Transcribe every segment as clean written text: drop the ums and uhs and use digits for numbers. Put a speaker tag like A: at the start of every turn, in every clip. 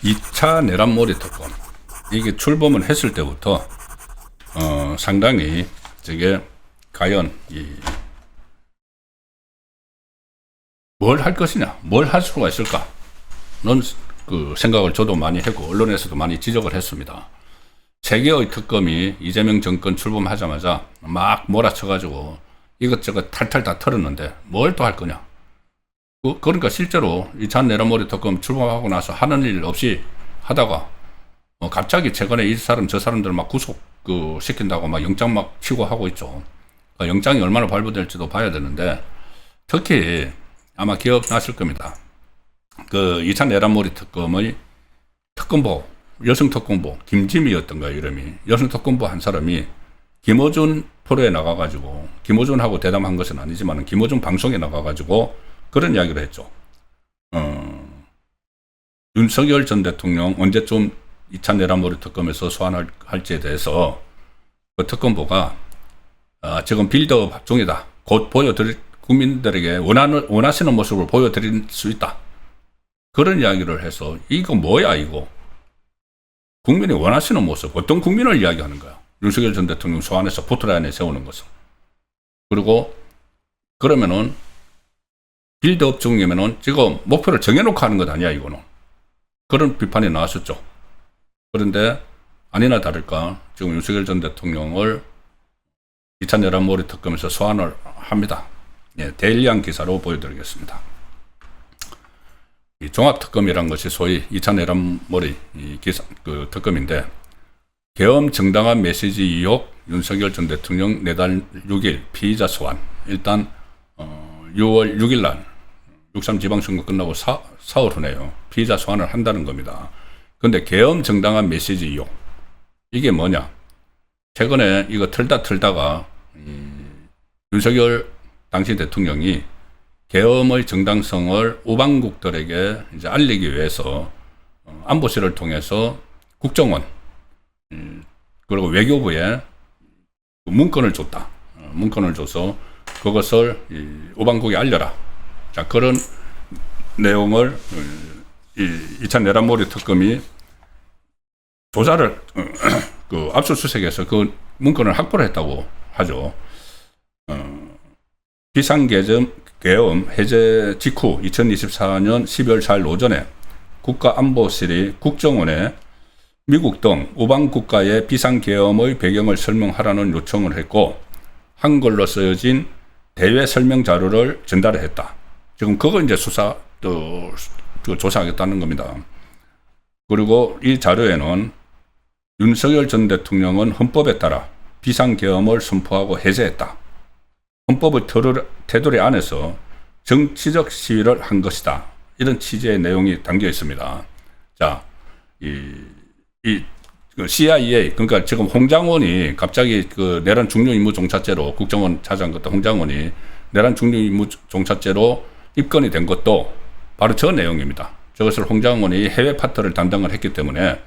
A: (2차) 내란몰이 특검, 이게 출범을 했을 때부터 상당히 저게 과연 뭘 할 것이냐, 뭘 할 수가 있을까는 그 생각을 저도 많이 했고 언론에서도 많이 지적을 했습니다. 3개의 특검이 이재명 정권 출범하자마자 막 몰아쳐가지고 이것저것 탈탈 다 털었는데 뭘 또 할 거냐. 그러니까 실제로 2차 내란몰이 특검 출범하고 나서 하는 일 없이 하다가 갑자기 최근에 이 사람 저 사람들 막 구속 시킨다고 막 영장 막 치고 하고 있죠. 영장이 얼마나 발부될지도 봐야 되는데, 특히 아마 기억나실 겁니다. 2차 내란몰이 특검의 특검보, 여성 특검보 김지미였던가 이름이, 여성 특검보 한 사람이 김어준 프로에 나가가지고, 김어준하고 대담한 것은 아니지만 김어준 방송에 나가가지고 그런 이야기를 했죠. 윤석열 전 대통령 언제쯤 2차 내란몰이 특검에서 소환할지에 대해서 그 특검보가 지금 빌드업 중이다. 곧 국민들에게 원하시는 모습을 보여드릴 수 있다. 그런 이야기를 해서 이거 뭐야 이거. 국민이 원하시는 모습, 어떤 국민을 이야기하는 거야. 윤석열 전 대통령 소환해서 포트라인에 세우는 것을. 그리고 그러면은 빌드업 중이면은 지금 목표를 정해놓고 하는 것 아니야 이거는. 그런 비판이 나왔었죠. 그런데 아니나 다를까 지금 윤석열 전 대통령을 2차 내란몰이 특검에서 소환을 합니다. 데일리한 기사로 보여드리겠습니다. 이 종합특검이란 것이 소위 2차 내란몰이 특검인데, 계엄 정당한 메시지 의혹 윤석열 전 대통령 내달 6일 피의자 소환. 일단 6월 6일 날 6.3 지방선거 끝나고 사흘 후네요. 피의자 소환을 한다는 겁니다. 그런데 계엄 정당한 메시지 의혹, 이게 뭐냐. 최근에 이거 틀다가 윤석열 당시 대통령이 계엄의 정당성을 우방국들에게 이제 알리기 위해서 안보실을 통해서 국정원 그리고 외교부에 문건을 줬다. 문건을 줘서 그것을 우방국에 알려라. 자, 그런 내용을 2차 내란몰이 특검이 조사를 압수수색해서 그 문건을 확보를 했다고 하죠. 비상계엄 해제 직후 2024년 12월 4일 오전에 국가안보실이 국정원에 미국 등 우방 국가의 비상계엄의 배경을 설명하라는 요청을 했고, 한글로 쓰여진 대외 설명 자료를 전달을 했다. 지금 그거 이제 조사하겠다는 겁니다. 그리고 이 자료에는 윤석열 전 대통령은 헌법에 따라 비상계엄을 선포하고 해제했다. 헌법의 테두리 안에서 정치적 시위를 한 것이다. 이런 취지의 내용이 담겨 있습니다. 자, CIA, 그러니까 지금 홍장원이 갑자기 내란 중요 임무 종사죄로, 국정원 차장 그때 홍장원이 내란 중요 임무 종사죄로 입건이 된 것도 바로 저 내용입니다. 저것을 홍장원이 해외 파트를 담당을 했기 때문에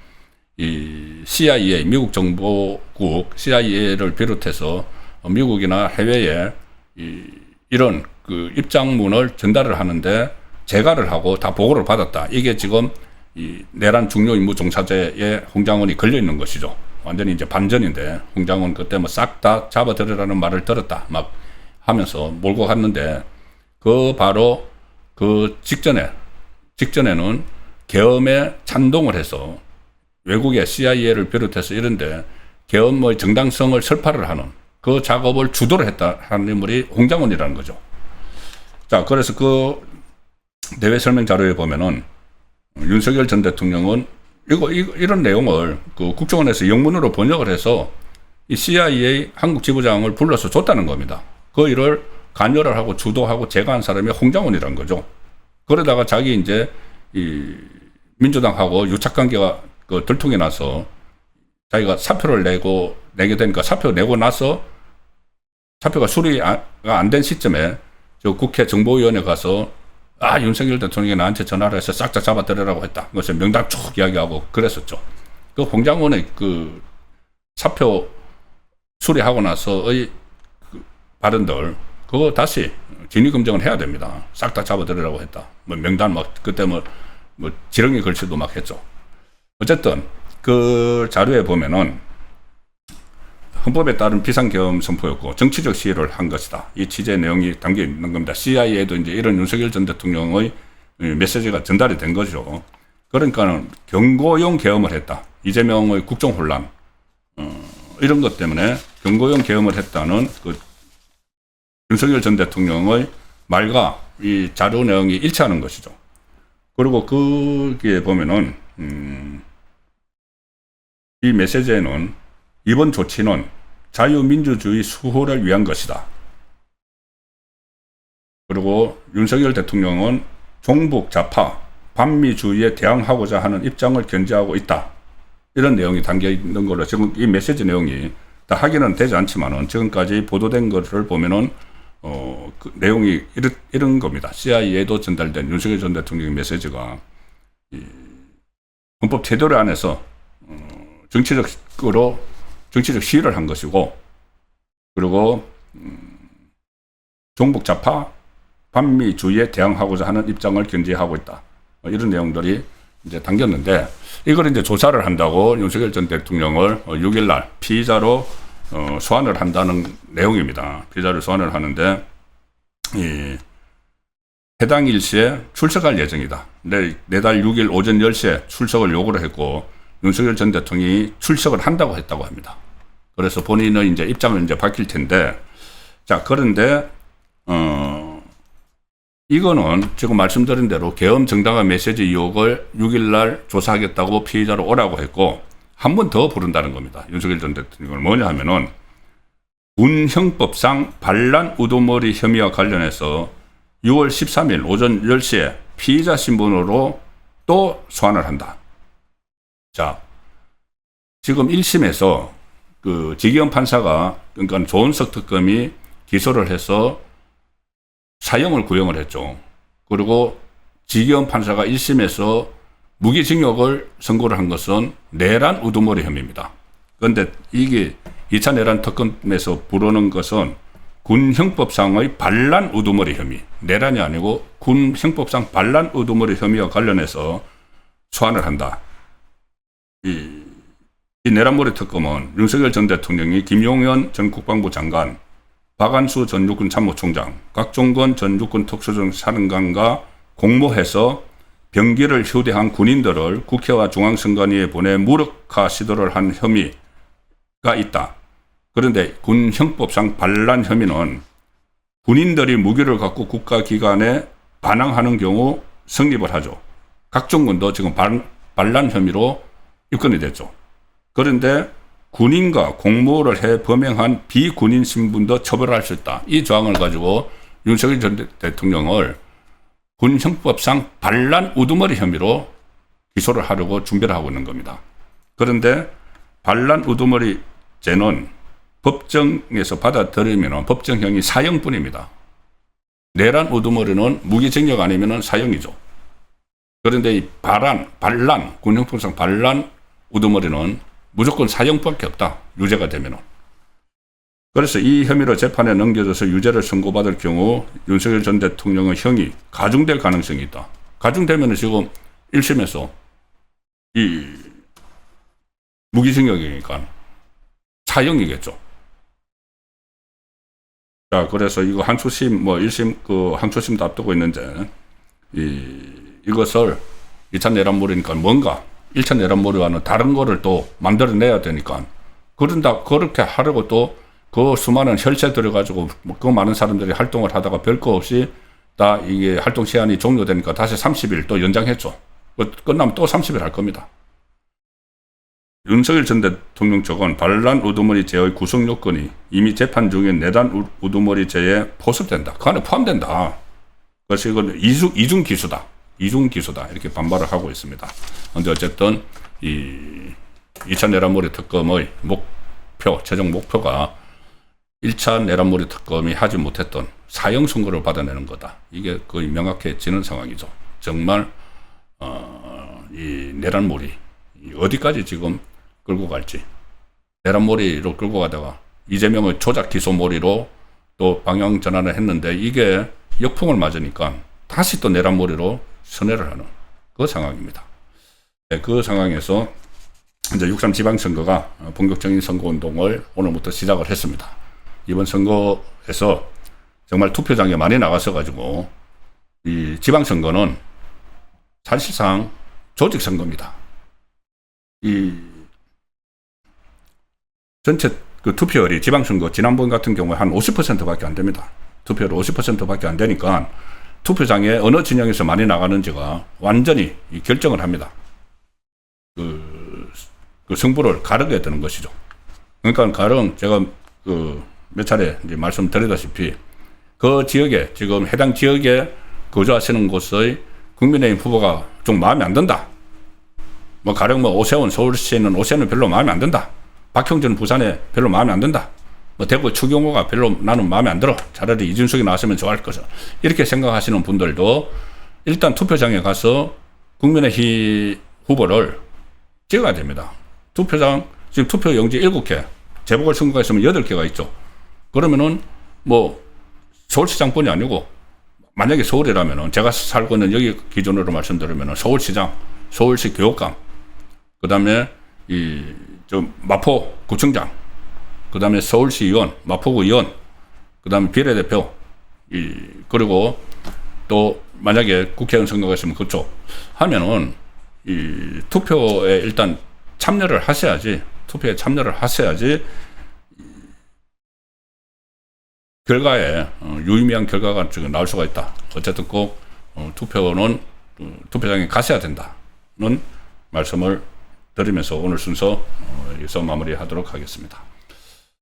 A: 이 CIA, 미국 정보국 CIA를 비롯해서 미국이나 해외에 이런 입장문을 전달을 하는데 재가를 하고 다 보고를 받았다. 이게 지금 이 내란 중요 임무 종사죄에 홍장원이 걸려 있는 것이죠. 완전히 이제 반전인데, 홍장원 그때 뭐 싹 다 잡아들으라는 말을 들었다 막 하면서 몰고 갔는데, 바로 직전에는 계엄에 찬동을 해서 외국의 CIA를 비롯해서 이런데 계엄의 정당성을 설파를 하는 그 작업을 주도를 했다 하는 인물이 홍장원이라는 거죠. 자, 그래서 내외 설명 자료에 보면은 윤석열 전 대통령은 이런 내용을 국정원에서 영문으로 번역을 해서 이 CIA 한국 지부장을 불러서 줬다는 겁니다. 그 일을 관여를 하고 주도하고 제거한 사람이 홍장원이라는 거죠. 그러다가 자기 이제 이 민주당하고 유착관계가 들통이 나서 자기가 사표를 내게 되니까, 사표 내고 나서 사표가 수리가 안 된 시점에 저 국회 정보위원회 가서 윤석열 대통령이 나한테 전화를 해서 싹 다 잡아들으라고 했다. 그것을 명당 쭉 이야기하고 그랬었죠. 홍장원의 사표 수리하고 나서의 발언들 그거 다시 진위 검증을 해야 됩니다. 싹 다 잡아들으라고 했다. 뭐 명단 막 그때 뭐 지렁이 걸치도 막 했죠. 어쨌든 그 자료에 보면은 헌법에 따른 비상계엄 선포였고 정치적 시위를 한 것이다. 이 취재 내용이 담겨 있는 겁니다. CIA도 이제 이런 윤석열 전 대통령의 메시지가 전달이 된 거죠. 그러니까는 경고용 계엄을 했다. 이재명의 국정 혼란 이런 것 때문에 경고용 계엄을 했다는 그 윤석열 전 대통령의 말과 이 자료 내용이 일치하는 것이죠. 그리고 거기에 보면은 이 메시지에는 이번 조치는 자유민주주의 수호를 위한 것이다. 그리고 윤석열 대통령은 종북 좌파 반미주의에 대항하고자 하는 입장을 견지하고 있다. 이런 내용이 담겨 있는 걸로 지금 이 메시지 내용이 다 확인은 되지 않지만은 지금까지 보도된 것을 보면은 그 내용이 이런 겁니다. CIA에도 전달된 윤석열 전 대통령의 메시지가 헌법 제도를 안에서 정치적 시위를 한 것이고, 그리고 종북 좌파 반미주의에 대항하고자 하는 입장을 견지하고 있다. 이런 내용들이 이제 담겼는데, 이걸 이제 조사를 한다고 윤석열 전 대통령을 6일날 피의자로 소환을 한다는 내용입니다. 피의자를 소환을 하는데, 해당 일시에 출석할 예정이다. 내달 6일 오전 10시에 출석을 요구를 했고, 윤석열 전 대통령이 출석을 한다고 했다고 합니다. 그래서 본인의 이제 입장을 이제 밝힐 텐데, 자, 그런데, 이거는 지금 말씀드린 대로 계엄 정당화 메시지 의혹을 6일날 조사하겠다고 피의자로 오라고 했고, 한 번 더 부른다는 겁니다. 윤석열 전 대통령을 뭐냐 하면은, 군형법상 반란 우두머리 혐의와 관련해서 6월 13일 오전 10시에 피의자 신분으로 또 소환을 한다. 자, 지금 1심에서 그 지기현 판사가, 그러니까 조은석 특검이 기소를 해서 사형을 구형을 했죠. 그리고 지기현 판사가 1심에서 무기징역을 선고를 한 것은 내란 우두머리 혐의입니다. 그런데 이게 2차 내란 특검에서 부르는 것은 군형법상의 반란 우두머리 혐의, 내란이 아니고 군형법상 반란 우두머리 혐의와 관련해서 소환을 한다. 이 내란머리 특검은 윤석열 전 대통령이 김용현 전 국방부 장관, 박안수 전 육군 참모총장, 각종건 전 육군 특수전 사령관과 공모해서 병기를 휴대한 군인들을 국회와 중앙선관위에 보내 무력화 시도를 한 혐의가 있다. 그런데 군형법상 반란 혐의는 군인들이 무기를 갖고 국가기관에 반항하는 경우 성립을 하죠. 각종군도 지금 반란 혐의로 입건이 됐죠. 그런데 군인과 공모를 해 범행한 비군인 신분도 처벌할 수 있다. 이 조항을 가지고 윤석열 전 대통령을 군형법상 반란 우두머리 혐의로 기소를 하려고 준비를 하고 있는 겁니다. 그런데 반란 우두머리죄는 법정에서 받아들이면 법정형이 사형뿐입니다. 내란 우두머리는 무기징역 아니면 사형이죠. 그런데 이 반란, 군형법상 반란 우두머리는 무조건 사형밖에 없다. 유죄가 되면은. 그래서 이 혐의로 재판에 넘겨져서 유죄를 선고받을 경우 윤석열 전 대통령의 형이 가중될 가능성이 있다. 가중되면 지금 1심에서 이 무기징역이니까 사형이겠죠. 자, 그래서 이거 항소심, 1심, 항소심도 앞두고 있는데, 이것을 2차 내란몰이니까 뭔가 1차 내란몰이와는 다른 거를 또 만들어내야 되니까, 그렇게 하려고 또 그 수많은 혈세 들여가지고 그 많은 사람들이 활동을 하다가 별거 없이 다 이게 활동 시한이 종료되니까 다시 30일 또 연장했죠. 끝나면 또 30일 할 겁니다. 윤석열 전 대통령 쪽은 반란 우두머리죄의 구성 요건이 이미 재판 중인 내란 우두머리죄에 포섭된다. 그 안에 포함된다. 그래서 이건 이중 기수다. 이렇게 반발을 하고 있습니다. 그런데 어쨌든 이 2차 내란몰이 특검의 최종 목표가 1차 내란몰이 특검이 하지 못했던 사형 선고를 받아내는 거다. 이게 거의 명확해지는 상황이죠. 정말 이 내란몰이 어디까지 지금 끌고 갈지, 내란몰이로 끌고 가다가 이재명의 조작 기소몰이로 또 방향 전환을 했는데 이게 역풍을 맞으니까 다시 또 내란머리로 선회를 하는 그 상황입니다. 네, 그 상황에서 이제 6.3 지방선거가 본격적인 선거운동을 오늘부터 시작을 했습니다. 이번 선거에서 정말 투표장에 많이 나가서 가지고 이 지방선거는 사실상 조직선거입니다. 이 전체 그 투표율이 지방선거 지난번 같은 경우에 한 50%밖에 안 됩니다. 투표율 50%밖에 안 되니까 투표장에 어느 진영에서 많이 나가는지가 완전히 결정을 합니다. 그 승부를 가르게 되는 것이죠. 그러니까 가령 제가 몇 차례 이제 말씀드리다시피 그 지역에 지금 해당 지역에 거주하시는 곳의 국민의힘 후보가 좀 마음에 안 든다. 뭐 가령 뭐 오세훈 서울시에 있는 오세훈은 별로 마음에 안 든다. 박형준 부산에 별로 마음에 안 든다. 뭐 대구 추경호가 별로 나는 마음에 안 들어. 차라리 이준석이 나왔으면 좋아할 것을. 이렇게 생각하시는 분들도 일단 투표장에 가서 국민의힘 후보를 찍어야 됩니다. 투표장 지금 투표 용지 7개, 재보궐선거가 있으면 8개가 있죠. 그러면은 뭐 서울시장뿐이 아니고 만약에 서울이라면은 제가 살고 있는 여기 기준으로 말씀드리면은 서울시장, 서울시 교육감, 그 다음에 마포 구청장, 그 다음에 서울시 의원, 마포구 의원, 그 다음에 비례대표, 그리고 또 만약에 국회의원 선거가 있으면 그쪽 하면은 이 투표에 일단 참여를 하셔야지, 투표에 참여를 하셔야지 결과에 유의미한 결과가 지금 나올 수가 있다. 어쨌든 꼭 투표는 투표장에 가셔야 된다는 말씀을 드리면서 오늘 순서 여기서 마무리하도록 하겠습니다.